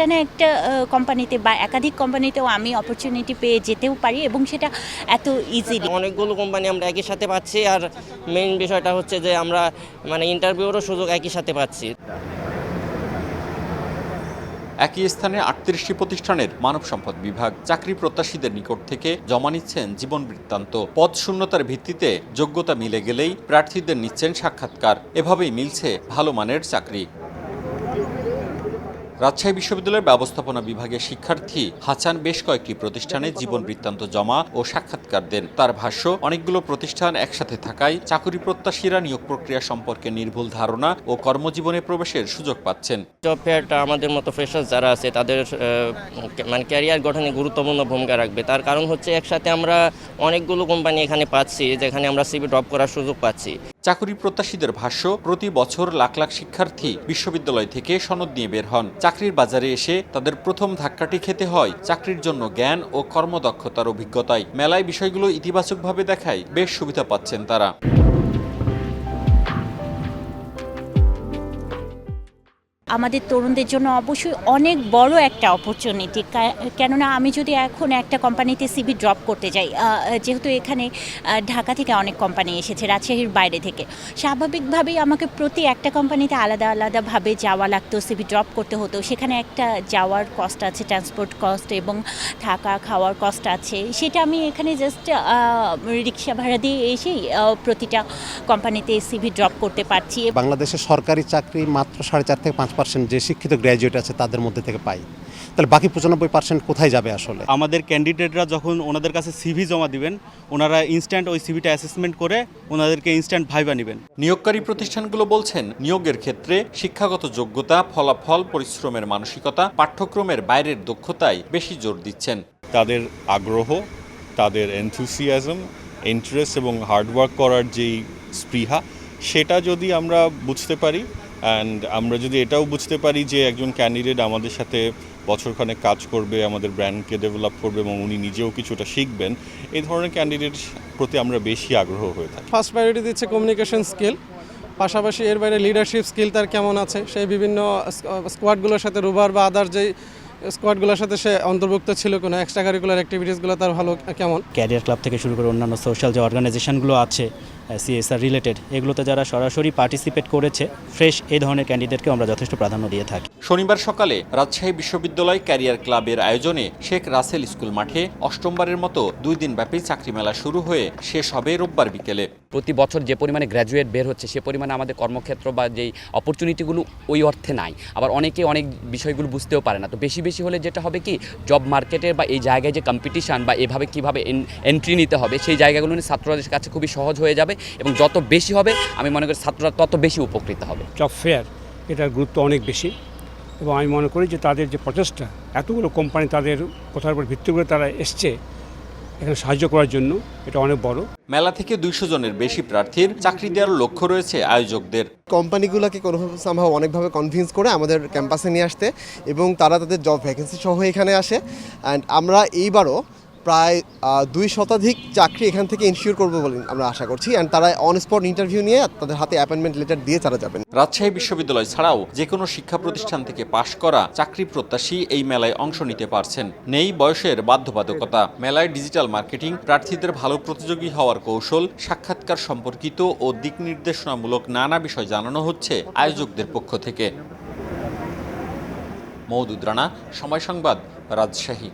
একটা না একটা কোম্পানিতে বা একাধিক কোম্পানিতেও আমি অপরচুনিটি পেয়ে যেতেও পারি এবং সেটা এত ইজিলি। অনেকগুলো কোম্পানি আমরা একই সাথে পাচ্ছি, আর মেইন বিষয়টা হচ্ছে যে আমরা মানে ইন্টারভিউরও সুযোগ একই সাথে পাচ্ছি। একই স্থানে ৩৮টি প্রতিষ্ঠানের মানব সম্পদ বিভাগ চাকরি প্রত্যাশীদের নিকট থেকে জমা নিচ্ছেন জীবন বৃত্তান্ত। পদ শূন্যতার ভিত্তিতে যোগ্যতা মিলে গেলেই প্রার্থীদের নিচ্ছেন সাক্ষাৎকার। এভাবেই মিলছে ভালো মানের চাকরি। রাজশাহী বিশ্ববিদ্যালয়ের ব্যবস্থাপনা বিভাগের শিক্ষার্থী হাসান বেশ কয়েকটি প্রতিষ্ঠানে জীবন বৃত্তান্ত জমা ও সাক্ষাৎকার দেন। তার ভাষ্য, অনেকগুলো প্রতিষ্ঠান একসাথে থাকায় চাকরি প্রত্যাশীরা নিয়োগ প্রক্রিয়া সম্পর্কে নির্ভুল ধারণা ও কর্মজীবনে প্রবেশের সুযোগ পাচ্ছেন। জব ফেয়ারটা আমাদের মতো ফ্রেশার্স যারা আছে তাদের মানে ক্যারিয়ার গঠনে গুরুত্বপূর্ণ ভূমিকা রাখবে। তার কারণ হচ্ছে একসাথে আমরা অনেকগুলো কোম্পানি এখানে পাচ্ছি, যেখানে আমরা সিভি ড্রপ করার সুযোগ পাচ্ছি। চাকরি প্রত্যাশীদের ভাষ্য, প্রতি বছর লাখ লাখ শিক্ষার্থী বিশ্ববিদ্যালয় থেকে সনদ নিয়ে বের হন। চাকরির বাজারে এসে তাদের প্রথম ধাক্কাটি খেতে হয় চাকরির জন্য জ্ঞান ও কর্মদক্ষতার অভিজ্ঞতায়। মেলায় বিষয়গুলো ইতিবাচকভাবে দেখায় বেশ সুবিধা পাচ্ছেন তারা। আমাদের তরুণদের জন্য অবশ্যই অনেক বড় একটা অপরচুনিটি, কেননা আমি যদি এখন একটা কোম্পানিতে সিভি ড্রপ করতে যাই, যেহেতু এখানে ঢাকা থেকে অনেক কোম্পানি এসেছে, রাজশাহীর বাইরে থেকে, স্বাভাবিকভাবেই আমাকে প্রতি একটা কোম্পানিতে আলাদা আলাদাভাবে যাওয়া লাগতো, সিভি ড্রপ করতে হতো। সেখানে একটা যাওয়ার কস্ট আছে, ট্রান্সপোর্ট কস্ট এবং থাকা খাওয়ার কস্ট আছে। সেটা আমি এখানে জাস্ট রিক্সা ভাড়া দিয়ে এসেই প্রতিটা কোম্পানিতে সিভি ড্রপ করতে পারছি। বাংলাদেশের সরকারি চাকরি মাত্র 4.5 থেকে 5% যে শিক্ষিত গ্র্যাজুয়েট আছে তাদের মধ্যে থেকে পাই। তাহলে বাকি 95% কোথায় যাবে আসলে? আমাদের ক্যান্ডিডেটরা যখন ওনাদের কাছে সিভি জমা দিবেন, ওনারা ইনস্ট্যান্ট ওই সিভিটা অ্যাসেসমেন্ট করে ওনাদেরকে ইনস্ট্যান্ট ভাইবা নেবেন। নিয়োগকারী প্রতিষ্ঠানগুলো বলছেন, নিয়োগের ক্ষেত্রে শিক্ষাগত যোগ্যতা, ফলাফল, পরিশ্রমের মানসিকতা, পাঠ্যক্রমের বাইরের দক্ষতায় বেশি জোর দিচ্ছেন। তাদের আগ্রহ, তাদের এনথুসিয়াজম, ইন্টারেস্ট এবং হার্ডওয়ার্ক করার যেই স্পৃহা, সেটা যদি আমরা বুঝতে পারি, অ্যান্ড আমরা যদি এটাও বুঝতে পারি যে একজন ক্যান্ডিডেট আমাদের সাথে বছরখানেক কাজ করবে, আমাদের ব্র্যান্ডকে ডেভেলপ করবে এবং উনি নিজেও কিছুটা শিখবেন, এই ধরনের ক্যান্ডিডেট প্রতি আমরা বেশি আগ্রহ হয়ে থাকি। ফার্স্ট প্রায়োরিটি দিচ্ছে কমিউনিকেশন স্কিল, পাশাপাশি এর বাইরে লিডারশিপ স্কিল তার কেমন আছে, সেই বিভিন্ন স্কোয়াডগুলোর সাথে রুবার বা আদার যেই স্কোয়াডগুলোর সাথে সে অন্তর্ভুক্ত ছিল, কোনো এক্সট্রা কারিকুলার অ্যাক্টিভিটিসগুলো তার ভালো কেমন। ক্যারিয়ার ক্লাব থেকে শুরু করে অন্যান্য সোশ্যাল যে অর্গানাইজেশনগুলো আছে সিএসআর রিলেটেড, এগুলোতে যারা সরাসরি পার্টিসিপেট করেছে ফ্রেশ, এই ধরনের ক্যান্ডিডেটকে আমরা যথেষ্ট প্রাধান্য দিয়ে থাকি। শনিবার সকালে রাজশাহী বিশ্ববিদ্যালয় ক্যারিয়ার ক্লাবের আয়োজনে শেখ রাসেল স্কুল মাঠে অষ্টমবারের মতো 2 দিনব্যাপী চাকরি মেলা শুরু হয়ে শেষ হবে রোববার বিকেলে। প্রতি বছর যে পরিমাণে গ্র্যাজুয়েট বের হচ্ছে, সে পরিমাণে আমাদের কর্মক্ষেত্র বা যেই অপরচুনিটিগুলো ওই অর্থে নাই। আবার অনেকে অনেক বিষয়গুলো বুঝতেও পারে না। তো বেশি বেশি হলে যেটা হবে কি, জব মার্কেটের বা এই জায়গায় যে কম্পিটিশান বা এভাবে কীভাবে এন্ট্রি নিতে হবে, সেই জায়গাগুলো নিয়ে ছাত্রদের কাছে খুবই সহজ হয়ে যাবে এবং যত বেশি হবে আমি মনে করি ছাত্ররা তত বেশি উপকৃত হবে। জব ফেয়ার এটার গুরুত্ব অনেক বেশি এবং আমি মনে করি যে তাদের যে প্রচেষ্টা, এতগুলো কোম্পানি তাদের কথার উপর ভিত্তি করে তারা এসছে এখানে সাহায্য করার জন্য, এটা অনেক বড়। মেলা থেকে 200 জনের বেশি প্রার্থীর চাকরি দেওয়ার লক্ষ্য রয়েছে আয়োজকদের। কোম্পানিগুলোকে কোনোভাবে সম্ভব অনেকভাবে কনভিন্স করে আমাদের ক্যাম্পাসে নিয়ে আসতে এবং তারা তাদের জব ভ্যাকেন্সি সহ এখানে আসে। অ্যান্ড আমরা এইবারও প্রায় 2 শতাধিক চাকরি এখান থেকে ইনশিওর করবো বলে আমরা আশা করছি। অ্যান্ড তারা অন স্পট ইন্টারভিউ নিয়ে তাদের হাতে অ্যাপয়েন্টমেন্ট লেটার দিয়ে তারা যাবেন। রাজশাহী বিশ্ববিদ্যালয় ছাড়াও যে কোনো শিক্ষা প্রতিষ্ঠান থেকে পাশ করা চাকরি প্রত্যাশী এই মেলায় অংশ নিতে পারছেন। নেই বয়সের বাধ্যবাধকতা। মেলায় ডিজিটাল মার্কেটিং, প্রার্থীদের ভালো প্রতিযোগী হওয়ার কৌশল, সাক্ষাৎকার সম্পর্কিত ও দিক নির্দেশনামূলক নানা বিষয় জানানো হচ্ছে আয়োজকদের পক্ষ থেকে। মওদুদ রানা, সময় সংবাদ, রাজশাহী।